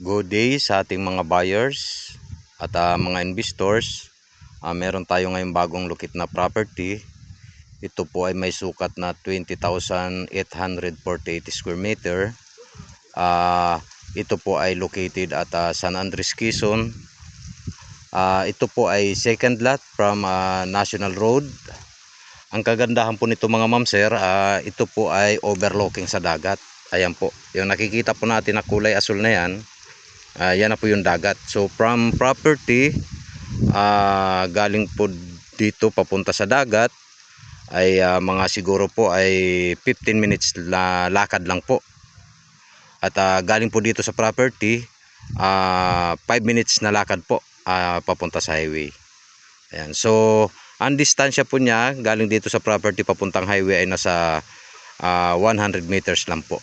Good day sa ating mga buyers at mga investors. Meron tayo ngayong bagong lukit na property. Ito po ay may sukat na 20,848 square meter. Ito po ay located at San Andres, Quezon. Ito po ay second lot from National Road. Ang kagandahan po nito mga ma'am sir, ito po ay overlooking sa dagat. Ayan po, yung nakikita po natin na kulay asul na yan, yan na po yung dagat. So from property galing po dito papunta sa dagat ay mga siguro po ay 15 minutes na lakad lang po. At galing po dito sa property 5 minutes na lakad po papunta sa highway. Ayan. So ang distansya po niya galing dito sa property papuntang highway ay nasa 100 meters lang po.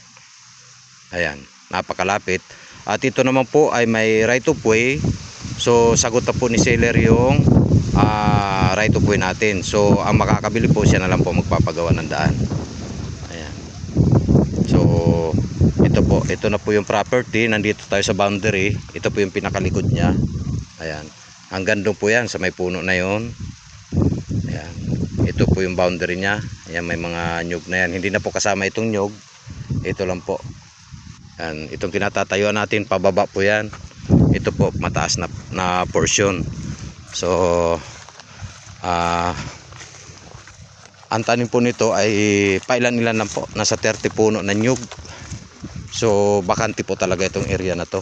Ayan, napakalapit. At ito naman po ay may right of way. So sagot na po ni seller yung right of way natin. So ang makakabili po siya na lang po magpapagawa ng daan. Ayan. So ito na po yung property. Nandito tayo sa boundary. Ito po yung pinakalikod niya. Ayan. Hanggang doon po yan sa may puno na yon. Ayan. Ito po yung boundary niya. Ayan, may mga nyug na yan. Hindi na po kasama itong nyug. Ito lang po. Ayan. Itong kinatatayuan natin pababa po yan. Ito po mataas na portion. So ang tanim po nito ay pailan-ilan lang po. Nasa 30 puno na nyug. So bakante po talaga itong area na to.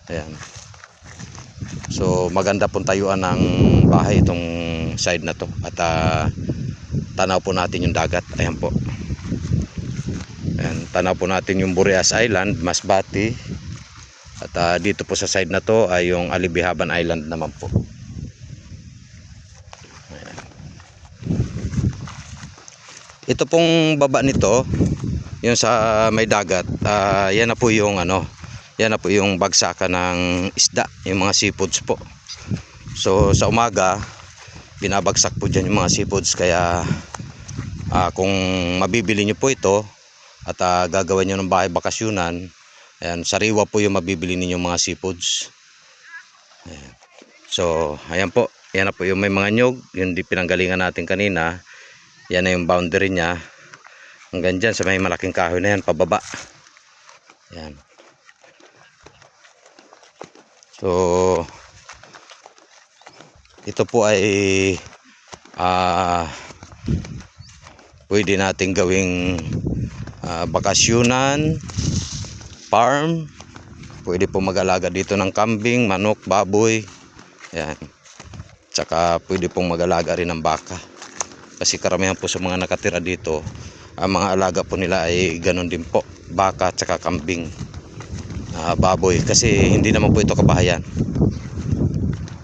Ayan. So maganda pong tayuan ng bahay itong side na to. At tanaw po natin yung dagat. Ayan po. Ayan, tanaw po natin yung Boreas Island, Masbate. At dito po sa side na to ay yung Alibihaban Island naman po. Ayan. Ito pong baba nito, yung sa may dagat, yan na po yung yan na po yung bagsakan ng isda, yung mga seafoods po. So sa umaga binabagsak po dyan yung mga seafoods. Kaya kung mabibili nyo po ito at gagawin nyo ng bahay bakasyunan, ayan, sariwa po yung mabibili ninyong mga seafoods. Ayan. So ayan po, yan na po yung may mga nyug, yung di pinanggalingan natin kanina. Yan na yung boundary nya. Hanggang dyan sa may malaking kahoy na yan pababa. Ayan. So ito po ay pwede nating gawing bakasyunan, farm. Pwede po mag-alaga dito ng kambing, manok, baboy. Ayan. Tsaka pwede pong mag-alaga rin ng baka. Kasi karamihan po sa mga nakatira dito, ang mga alaga po nila ay ganun din po, baka tsaka kambing, baboy. Kasi hindi naman po ito kabahayan.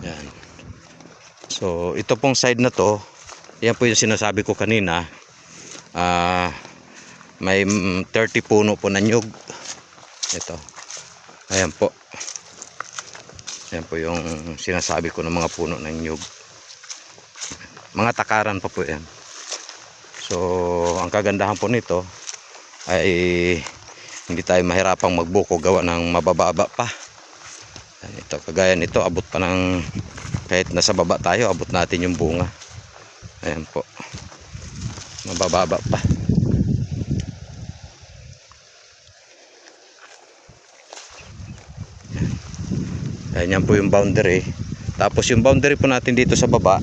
Ayan. So ito pong side na to, yan po yung sinasabi ko kanina, may 30 puno po na nyug. Ito, ayan po. Ayan po yung sinasabi ko ng mga puno ng nyug. Mga takaran pa po yan. So ang kagandahan po nito ay hindi tayo mahirapang magbuko gawa ng mabababa pa. Ayan, ito, kagaya nito, abot pa ng, kahit nasa baba tayo, abot natin yung bunga. Ayan po, mabababa pa. Ayan, yan po yung boundary. Tapos yung boundary po natin dito sa baba,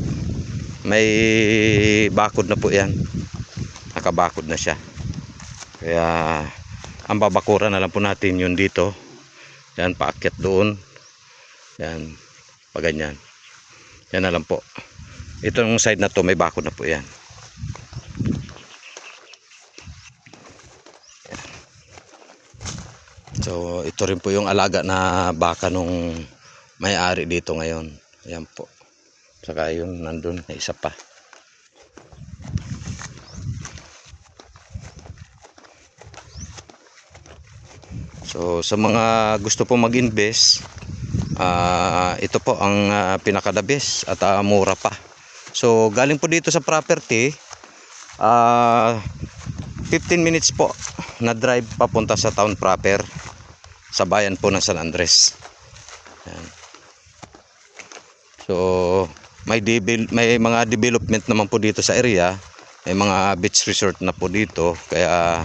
may bakod na po yan. Nakabakod na siya. Kaya ang babakuran na lang po natin yun dito. Yan, paakyat doon. Yan, paganyan. Yan na lang po. Itong side na to may bakod na po yan. So ito rin po yung alaga na baka nung may-ari dito ngayon. Yan po. Saka yung nandun na isa pa. So sa mga gusto po mag-invest, ito po ang pinaka-the best at mura pa. So galing po dito sa property, 15 minutes po na drive papunta sa town proper. sa bayan po ng San Andres. Yan. So may mga development naman po dito sa area. May mga beach resort na po dito, kaya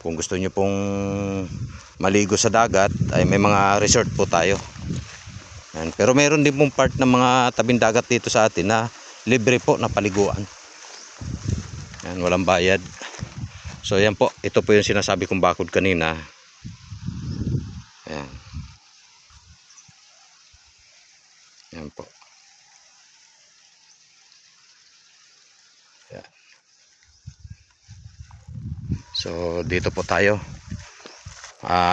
kung gusto nyo pong maligo sa dagat ay may mga resort po tayo. Yan. Pero meron din pong part ng mga tabing dagat dito sa atin na libre po na paliguan. Yan, walang bayad. So yan po, ito po yung sinasabi kong bakod kanina. Yan. Yan po. Yan. So dito po tayo.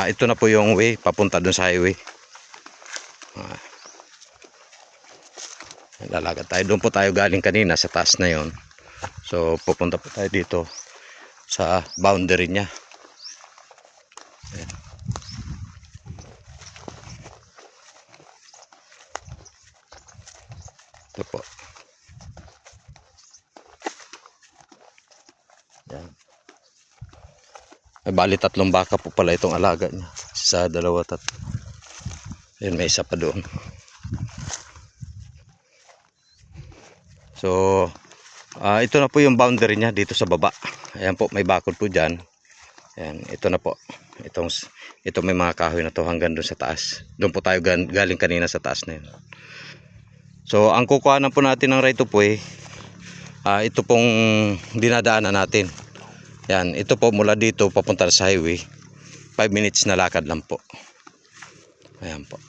Ito na po yung way papunta dun sa highway. Lalakad tayo. Doon po tayo galing kanina sa taas na yon. So pupunta po tayo dito sa boundary niya. Ayan. Ito po. Ayan. Ay, bali 3 baka po pala itong alaga niya. Sa 2, 3. Ayan, may isa pa doon. So ito na po yung boundary niya dito sa baba. Ayan po, may bakod po dyan. Ayan, ito na po. Ito may mga kahoy na to hanggang doon sa taas. Doon po tayo galing kanina sa taas na yun. So ang kukuhanan po natin ng right of way, ito pong dinadaanan natin. Yan, ito po mula dito papunta sa highway. 5 minutes na lakad lang po. Ayan po.